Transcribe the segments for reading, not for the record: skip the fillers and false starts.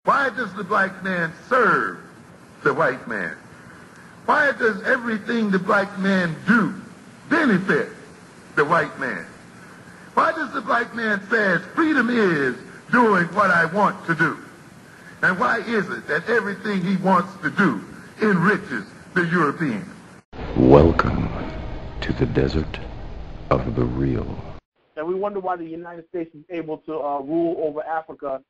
Why does the black man serve the white man? Why does everything the black man do benefit the white man? Why does the black man say freedom is doing what I want to do? And why is it that everything he wants to do enriches the European? Welcome to the desert of the real. And we wonder why the United States is able to rule over Africa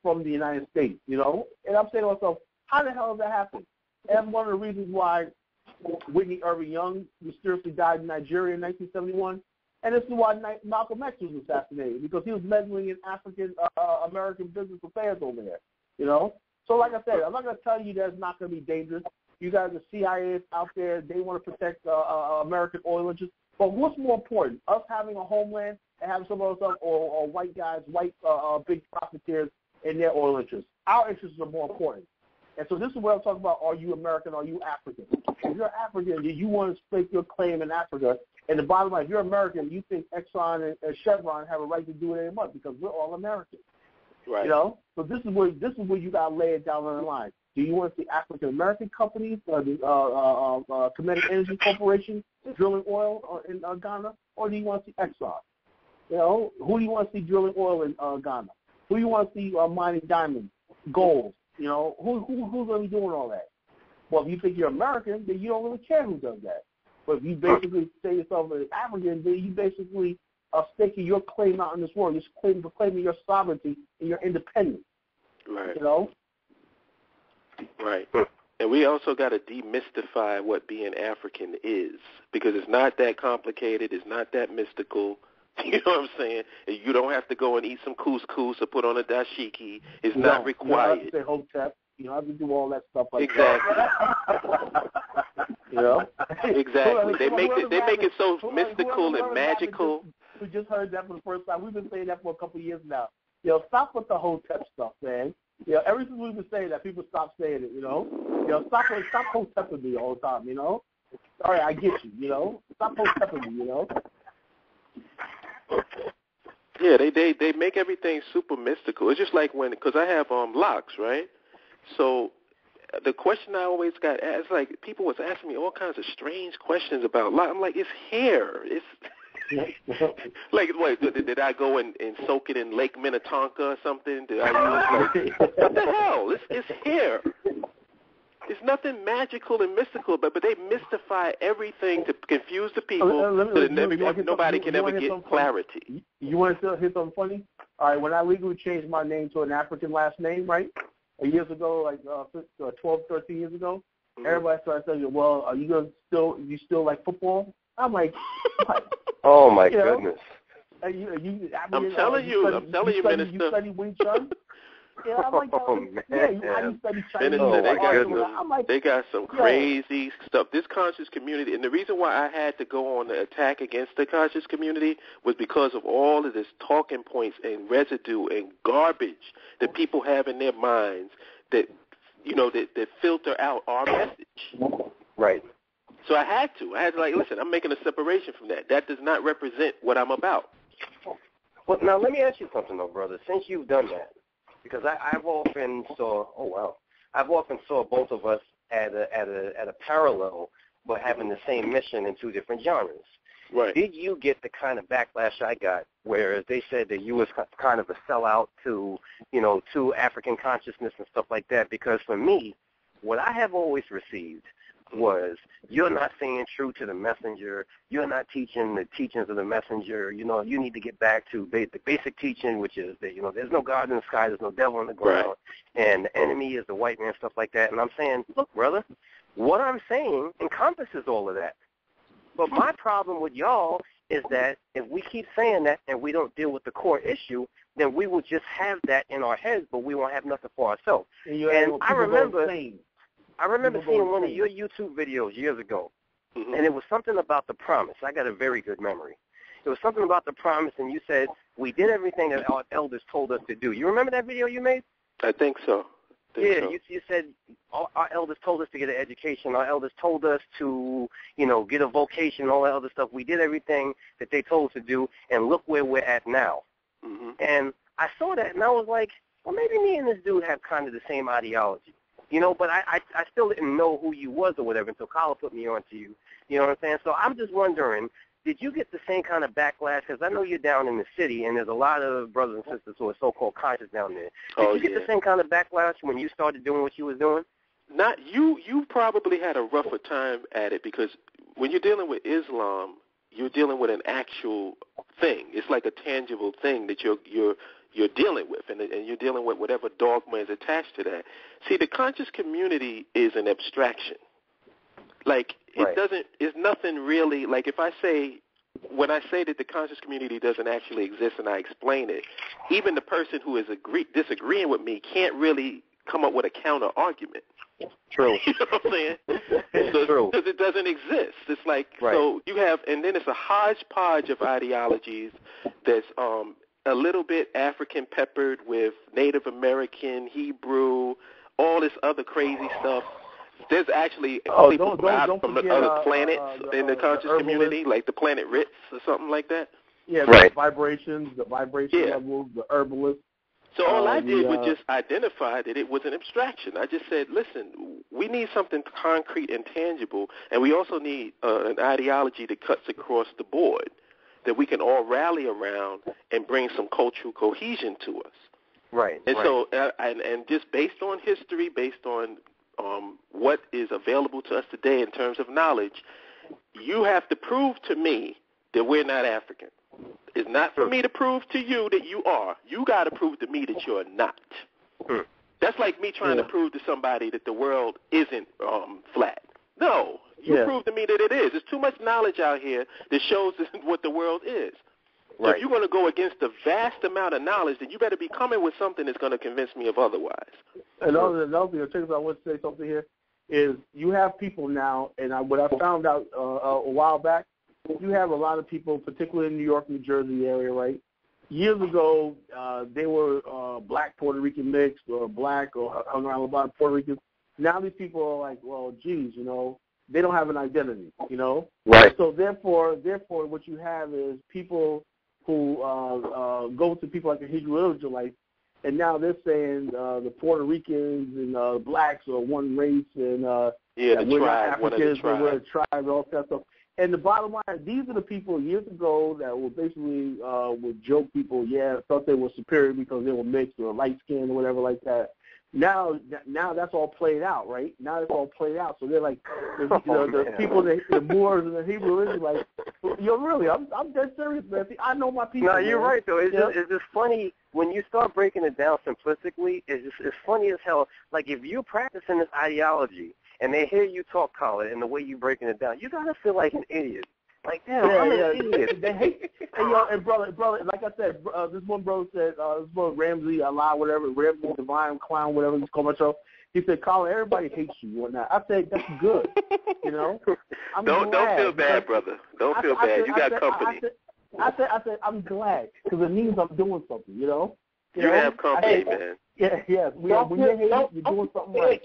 from the United States, you know? And I'm saying to myself, how the hell does that happen? And that's one of the reasons why Whitney Irving Young mysteriously died in Nigeria in 1971. And this is why Malcolm X was assassinated, because he was meddling in African-American business affairs over there, you know? So like I said, I'm not going to tell you that it's not going to be dangerous. You guys, the CIA is out there. They want to protect American oil interests. But what's more important, us having a homeland and having some other stuff, or white guys, big profiteers in their oil interests? Our interests are more important. And so this is what I'm talking about. Are you American? Are you African? If you're African, you want to stake your claim in Africa. And the bottom line, if you're American, you think Exxon and Chevron have a right to do it any month because we're all Americans. Right. You know? So this is where you got to lay it down on the line. Do you want to see African American companies, Kinetic Energy Corporation, drilling oil in Ghana, or do you want to see Exxon? You know, who do you want to see drilling oil in Ghana? Who do you want to see mining diamonds, gold? You know, who's going to be doing all that? Well, if you think you're American, then you don't really care who does that. But if you basically say yourself as African, then you basically are staking your claim out in this world. You're claiming your sovereignty and your independence. Right. You know? Right. And we also got to demystify what being African is, because it's not that complicated. It's not that mystical. You know what I'm saying? You don't have to go and eat some couscous or put on a dashiki. It's not required. You don't have to say hotep. You don't have to do all that stuff like exactly. that. You know? Exactly. They make it so mystical and magical. We just heard that for the first time. We've been saying that for a couple of years now. You know, stop with the hotep stuff, man. You know, ever since we've been saying that, people stop saying it, you know? You know, stop hotepping me all the time, you know? All right, I get you, you know? Stop hotepping me, you know? Yeah, they make everything super mystical. It's just like because I have locks, right? So the question I always got asked, like, people was asking me all kinds of strange questions about locks. I'm like, it's hair. It's like, what, did I go and soak it in Lake Minnetonka or something? Did I use, what the hell? It's hair. There's nothing magical and mystical, but they mystify everything to confuse the people so that nobody can ever get clarity. You want to hear something funny? All right, when I legally changed my name to an African last name, right, years ago, like 12, 13 years ago, everybody started saying, well, are you still like football? I'm like, what? Oh, my goodness. I'm telling you, Minister. You study Wing Chun? Yeah, I'm like, you study Chinese. Minister, they got some crazy stuff. This conscious community, and the reason why I had to go on the attack against the conscious community was because of all of this talking points and residue and garbage that people have in their minds that, you know, that filter out our message. Right. So I had to, like, listen, I'm making a separation from that. That does not represent what I'm about. Well, now let me ask you something, though, brother. Since you've done that, because I've often saw both of us at a parallel, but having the same mission in two different genres. Right. Did you get the kind of backlash I got, where they said that you was kind of a sellout to African consciousness and stuff like that? Because for me, what I have always received was, you're not staying true to the messenger. You're not teaching the teachings of the messenger. You know, you need to get back to the basic teaching, which is that, you know, there's no God in the sky, there's no devil on the ground, and the enemy is the white man, stuff like that. And I'm saying, look, brother, what I'm saying encompasses all of that. But my problem with y'all is that if we keep saying that and we don't deal with the core issue, then we will just have that in our heads, but we won't have nothing for ourselves. And I remember seeing one of your YouTube videos years ago, and it was something about the promise. I got a very good memory. It was something about the promise, and you said, we did everything that our elders told us to do. You remember that video you made? I think so. You said our elders told us to get an education. Our elders told us to, you know, get a vocation, all that other stuff. We did everything that they told us to do, and look where we're at now. And I saw that, and I was like, well, maybe me and this dude have kind of the same ideology. But I still didn't know who you was or whatever until Kala put me on to you. You know what I'm saying? So I'm just wondering, did you get the same kind of backlash? Because I know you're down in the city, and there's a lot of brothers and sisters who are so-called conscious down there. Did you get the same kind of backlash when you started doing what you was doing? Not you. You probably had a rougher time at it because when you're dealing with Islam, you're dealing with an actual thing. It's like a tangible thing that you're dealing with, and you're dealing with whatever dogma is attached to that. See, the conscious community is an abstraction. Like, it's nothing really, like when I say that the conscious community doesn't actually exist and I explain it, even the person who is disagreeing with me can't really come up with a counter argument. True. You know what I'm saying? True. Because it doesn't exist. It's like, so you have, and then it's a hodgepodge of ideologies that's a little bit African peppered with Native American, Hebrew, all this other crazy stuff. There's actually people from the other planets in the conscious community, like the planet Ritz or something like that. Yeah, the vibration levels, the herbalists. So all I did was just identify that it was an abstraction. I just said, listen, we need something concrete and tangible, and we also need an ideology that cuts across the board, that we can all rally around and bring some cultural cohesion to us. Right. And so, and just based on history, based on what is available to us today in terms of knowledge, you have to prove to me that we're not African. It's not for me to prove to you that you are. You got to prove to me that you're not. That's like me trying to prove to somebody that the world isn't flat. No, you prove to me that it is. There's too much knowledge out here that shows what the world is. So if you're going to go against the vast amount of knowledge, then you better be coming with something that's going to convince me of otherwise. Another thing, I want to say something here, is you have people now, and what I found out a while back, you have a lot of people, particularly in New York, New Jersey area, right? Years ago, they were black Puerto Rican mixed or black or hung around with a lot of Puerto Ricans. Now these people are like, well, geez, they don't have an identity, Right. So therefore, what you have is people who go to people like the Hebrew Israelites, and now they're saying the Puerto Ricans and blacks are one race, and we're not Africans, but we're a tribe, and all that stuff. And the bottom line, these are the people years ago that were basically would joke people, thought they were superior because they were mixed or light skinned or whatever like that. Now that's all played out, right? Now it's all played out. So they're like, the people, the Moors and the Hebrew Israelites. Really, I'm dead serious, man. See, I know my people. No, you're right though. It's just funny when you start breaking it down simplistically. It's funny as hell. Like if you're practicing this ideology and they hear you talk, Kala, and the way you're breaking it down, you gotta feel like an idiot. Like, damn, I'm an idiot. They hate, and brother, like I said, this one brother said, this brother Ramsey, Allah, whatever, Ramsey, Divine, Clown, whatever he's called myself. He said, Kala, everybody hates you or not. I said, that's good, I'm don't glad. Feel bad, brother. Don't feel bad. You got company. I said, I'm glad because it means I'm doing something, You have company, man. Yeah. When you're hating, you're doing something right.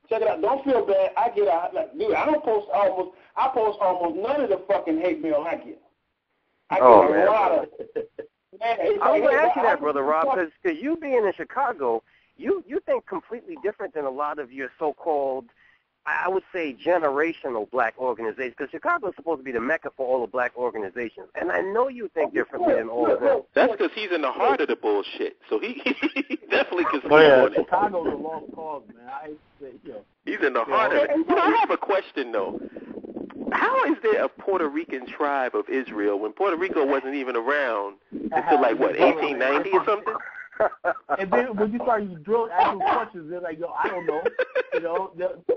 Check it out. Don't feel bad. I get out. Like, dude, I post almost none of the fucking hate mail I get. I get a lot of. I was going to ask you that, Brother Rob, because you being in Chicago, you think completely different than a lot of your so-called, I would say, generational black organizations, because Chicago is supposed to be the mecca for all the black organizations. And I know you think differently than all of them. That's because he's in the heart of the bullshit. So he definitely can speak on it. Chicago's a lost cause, man. He's in the heart of it. I have a question, though. How is there a Puerto Rican tribe of Israel when Puerto Rico wasn't even around until, 1890 or something? And then when you start asking questions, they're like, I don't know.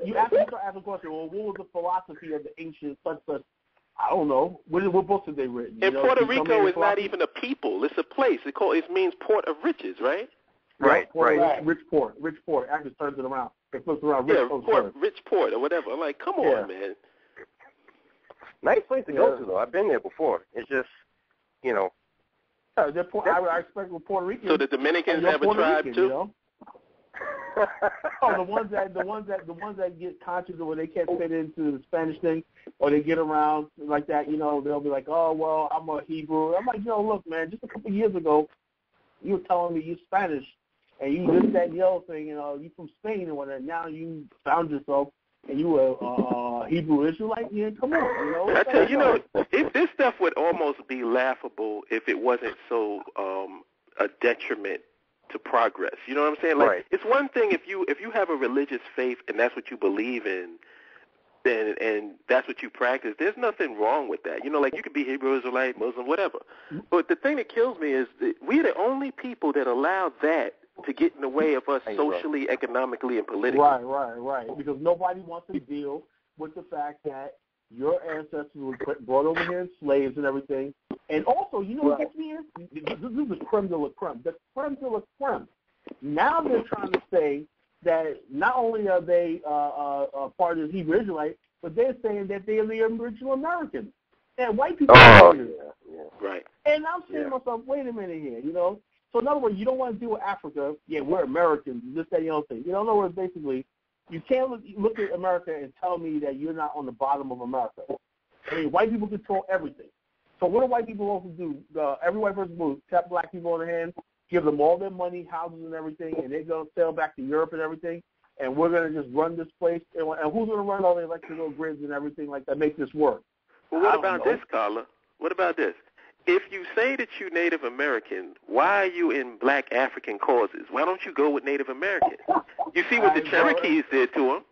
You start asking questions, well, what was the philosophy of the ancient such? I don't know. What books have they written? And Puerto Rico is not even a people. It's a place. It means port of riches, right? Right. Rich port. Actually turns it around. It flips around. Rich port or whatever. I'm like, come on, man. Nice place to go to, though. I've been there before. It's just, I expect with Puerto Rican. So the Dominicans have a tribe too. The ones that get conscious or they can't fit into the Spanish thing, or they get around like that. They'll be like, oh well, I'm a Hebrew. I'm like, look, man, just a couple of years ago, you were telling me you're Spanish, and you this, that, and the other thing, you from Spain and whatnot. Now you found yourself and you a Hebrew Israelite. Yeah, come on, I tell you, if this stuff would almost be laughable if it wasn't so a detriment to progress. You know what I'm saying? Like, right. It's one thing if you have a religious faith and that's what you believe in, then and that's what you practice. There's nothing wrong with that. Like you could be Hebrew Israelite, Muslim, whatever. But the thing that kills me is that we're the only people that allow that to get in the way of us socially, economically, and politically. Right. Because nobody wants to deal with the fact that your ancestors were brought over here as slaves and everything. And also, what gets me is, this is the creme de la creme. The creme de la creme. Now they're trying to say that not only are they part of the Hebrew Israelite, but they're saying that they are the original Americans. And white people are here. Right. And I'm saying to myself, wait a minute here, So in other words, you don't want to deal with Africa. Yeah, we're Americans, this, that, thing. In other words, basically, you can't look at America and tell me that you're not on the bottom of America. I mean, white people control everything. So what do white people also do? Every white person will tap black people on the hand, give them all their money, houses and everything, and they're going to sail back to Europe and everything, and we're going to just run this place. And who's going to run all the electrical grids and everything like that, make this work? Well, what about this, Carla? What about this? If you say that you're Native American, why are you in black African causes? Why don't you go with Native Americans? You see what the Cherokees did to them.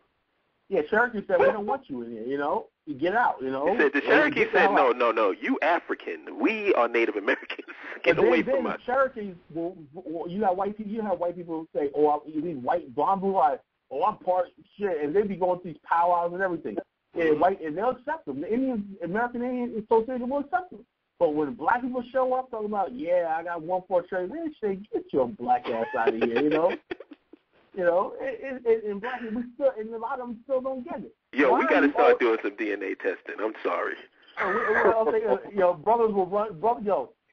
Yeah, Cherokee said, we don't want you in here, You get out, The Cherokee said, no, you African. We are Native Americans. Get away from us. Cherokees, you have white people say, you mean white, blonde, blue eyes, I'm part shit, and they be going to these powwows and everything. And they'll accept them. The American Indian Association will accept them. But when black people show up talking about, I got 1-4 trade, they say, get your black ass out of here, and black people still, and a lot of them still don't get it. Yo, we got to start doing some DNA testing. I'm sorry. Brothers will run.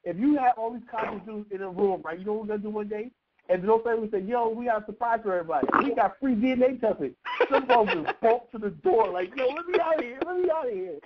If you have all these conscious dudes in a room, right, you know what we're going to do one day? And they'll say, we got a surprise for everybody. We got free DNA testing. Some folks just walk to the door like, let me out of here.